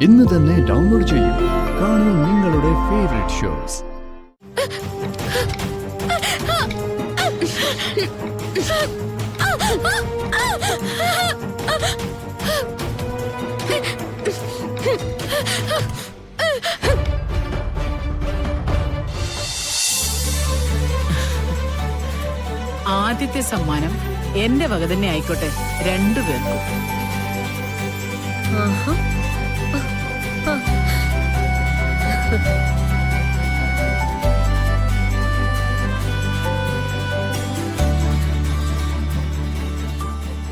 ഇന്ന് തന്നെ ഡൗൺലോഡ് ചെയ്യൂ. കാണൂ നിങ്ങളുടെ ഫേവറേറ്റ് ഷോസ്. ആദ്യത്തെ സമ്മാനം എന്റെ വക തന്നെ ആയിക്കോട്ടെ, രണ്ടുപേർക്കും.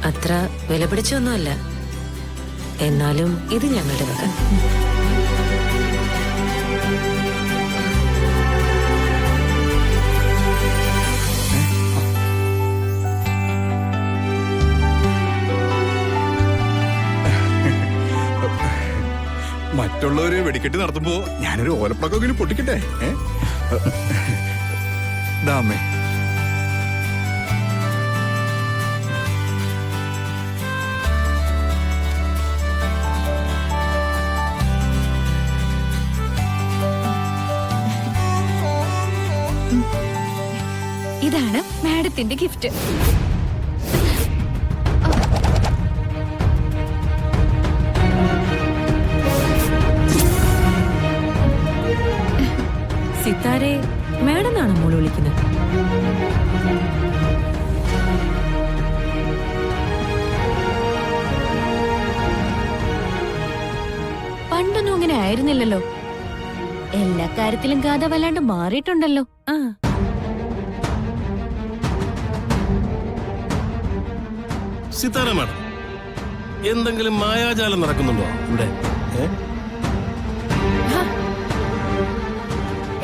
അത്ര വിലപിടിച്ചൊന്നുമല്ല, എന്നാലും ഇത് ഞങ്ങളുടെ വക. മറ്റുള്ളവര് വെടിക്കെട്ട് നടത്തുമ്പോ ഞാനൊരു ഓലപ്പടക്കെങ്കിലും പൊട്ടിക്കട്ടെ. ദാമേ, ഇതാണ് മാഡത്തിന്റെ ഗിഫ്റ്റ്. സിത്താരെ മാഡം എന്നാണോ മോള് വിളിക്കുന്നത്? പണ്ടൊന്നും അങ്ങനെ ആയിരുന്നില്ലല്ലോ. എല്ലാ കാര്യത്തിലും ഗാഥ വല്ലാണ്ട് മാറിയിട്ടുണ്ടല്ലോ. സിത്താര മാഡം, എന്തെങ്കിലും മായാജാലം നടക്കുന്നുണ്ടോ ഇവിടെ?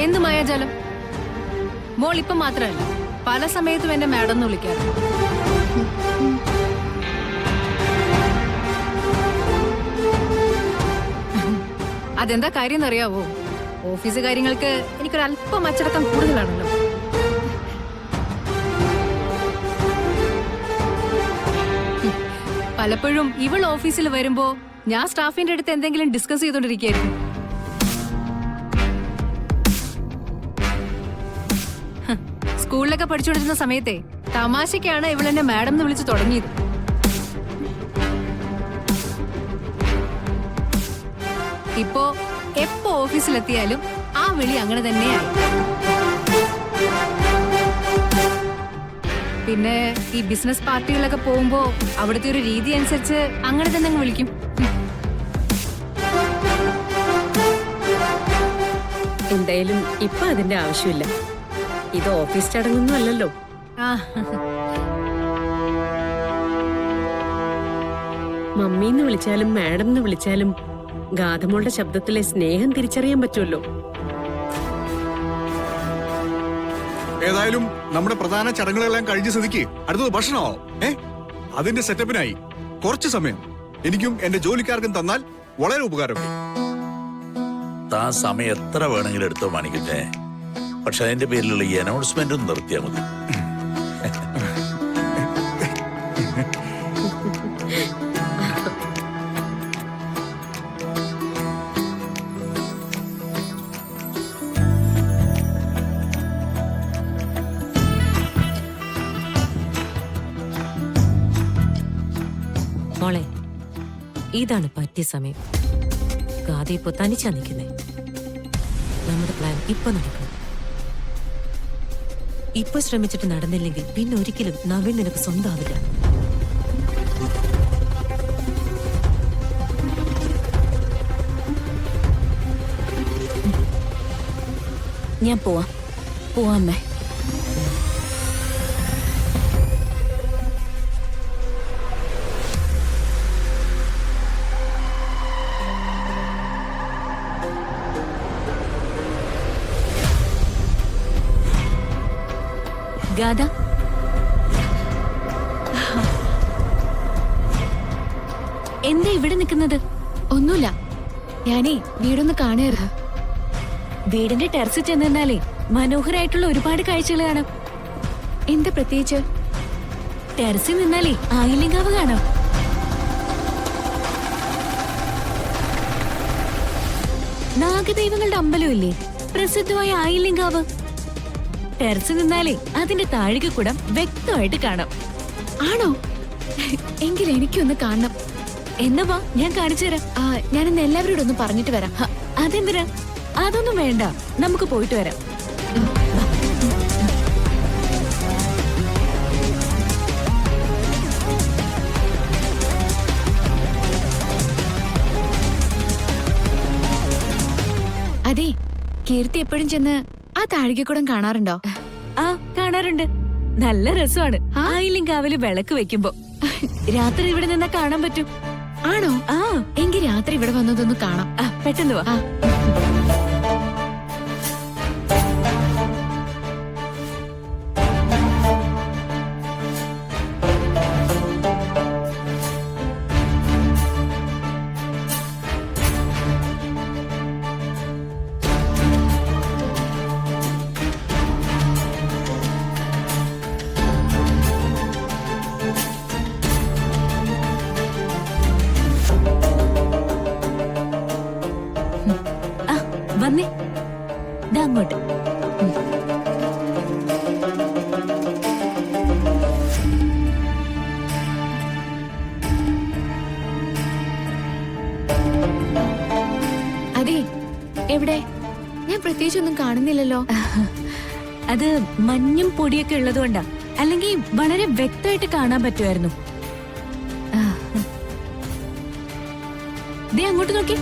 എന്ത് മായാജാലം? മോൾ ഇപ്പം മാത്രമല്ല, പല സമയത്തും എന്നെ മാഡം എന്ന് വിളിക്കാറ്. അതെന്താ കാര്യം എന്നറിയാവോ? ഓഫീസ് കാര്യങ്ങൾക്ക് എനിക്കൊരല്പം അച്ചടക്കം കൂടുതലാണല്ലോ. പലപ്പോഴും ഇവൾ ഓഫീസിൽ വരുമ്പോ ഞാൻ സ്റ്റാഫിന്റെ അടുത്ത് എന്തെങ്കിലും ഡിസ്കസ് ചെയ്തോണ്ടിരിക്കുകയായിരുന്നു. സ്കൂളിലൊക്കെ പഠിച്ചുകൊണ്ടിരുന്ന സമയത്തെ തമാശക്കാണ് ഇവളെന്നെ മാഡം എന്ന് വിളിച്ചു തുടങ്ങിയത്. ഇപ്പോ എപ്പോ ഓഫീസിലെത്തിയാലും ആ വിളി അങ്ങനെ തന്നെയായി. പിന്നെ ഈ ബിസിനസ് പാർട്ടികളൊക്കെ പോകുമ്പോ അവിടുത്തെ ഒരു രീതി അനുസരിച്ച് അങ്ങനെ തന്നെ അങ്ങ് വിളിക്കും. എന്തായാലും ഇപ്പൊ അതിന്റെ ആവശ്യമില്ല. ഇത് ഓഫീസ് ചടങ്ങൊന്നും അല്ലല്ലോ. മമ്മീന്ന് വിളിച്ചാലും മാഡം എന്ന് വിളിച്ചാലും ഗാഥമോളുടെ ശബ്ദത്തിലെ സ്നേഹം തിരിച്ചറിയാൻ പറ്റുമല്ലോ. ഏതായാലും നമ്മുടെ പ്രധാന ചടങ്ങുകളെല്ലാം കഴിഞ്ഞ സ്ഥിതിക്ക് അടുത്തത് ഭക്ഷണമോ? അതിന്റെ സെറ്റപ്പിനായി കുറച്ച് സമയം എനിക്കും എന്റെ ജോലിക്കാർക്കും തന്നാൽ വളരെ ഉപകാരം. താൻ സമയം എത്ര വേണമെങ്കിലും എടുത്തോ മാണിക്കട്ടെ, പക്ഷെ അതിന്റെ പേരിലുള്ള ഈ അനൗൺസ്മെന്റ് ഒന്ന് നിർത്തിയാൽ മതി. മോളെ, ഇതാണ് പറ്റിയ സമയം. ഗാഥ ഇപ്പൊ തനിച്ചാ നിൽക്കുന്നേ. നമ്മുടെ പ്ലാൻ ഇപ്പൊ നടക്കണം. ഇപ്പൊ ശ്രമിച്ചിട്ട് നടന്നില്ലെങ്കിൽ പിന്നെ ഒരിക്കലും നവീൻ നിനക്ക് സ്വന്തമാവില്ല. ഞാൻ പോവാമ്മേ. ഗാഥ, എന്താ ഇവിടെ നിൽക്കുന്നത്? ഒന്നുമില്ല, ഞാനേ വീടൊന്ന് കാണുകയായിരുന്നു. വീടിന്റെ ടെറസിൽ ചെന്നാലേ മനോഹരായിട്ടുള്ള ഒരുപാട് കാഴ്ചകൾ കാണാം. എന്താ പ്രത്യേകിച്ച്? ടെറസിൽ നിന്നാലേ ആയില്യങ്കാവ് കാണാം. നാഗദൈവങ്ങളുടെ അമ്പലമില്ലേ, പ്രസിദ്ധമായ ആയില്യങ്കാവ്. ടെറസിൽ നിന്നാലേ അതിന്റെ താഴികക്കുടം വ്യക്തമായിട്ട് കാണാം. ആണോ? എങ്കിൽ എനിക്കൊന്ന് കാണണം. എന്നാ വാ, ഞാൻ കാണിച്ചു തരാം. ഞാനിന്ന് എല്ലാവരോടും ഒന്ന് പറഞ്ഞിട്ട് വരാം. അതെന്തിനാ? അതൊന്നും വേണ്ട, നമുക്ക് പോയിട്ട് വരാം. അതെ, കീർത്തി എപ്പോഴും ചെന്ന് ആ താഴികക്കുടം കാണാറുണ്ടോ? ആ, കാണാറുണ്ട്. നല്ല രസമാണ് ആയില്യങ്കാവില് വിളക്ക് വെക്കുമ്പോ. രാത്രി ഇവിടെ നിന്നാ കാണാൻ പറ്റും. ആണോ? ആ, എങ്കിൽ രാത്രി ഇവിടെ വന്നതൊന്ന് കാണാം. പെട്ടെന്ന് വാ. വന്നേ, ദാ അങ്ങോട്ട്. അതെ, എവിടെ? ഞാൻ പ്രത്യേകിച്ചൊന്നും കാണുന്നില്ലല്ലോ. അത് മഞ്ഞും പൊടിയൊക്കെ ഉള്ളതുകൊണ്ടാ, അല്ലെങ്കിൽ വളരെ വ്യക്തമായിട്ട് കാണാൻ പറ്റുമായിരുന്നു. ദേ അങ്ങോട്ട് നോക്കി.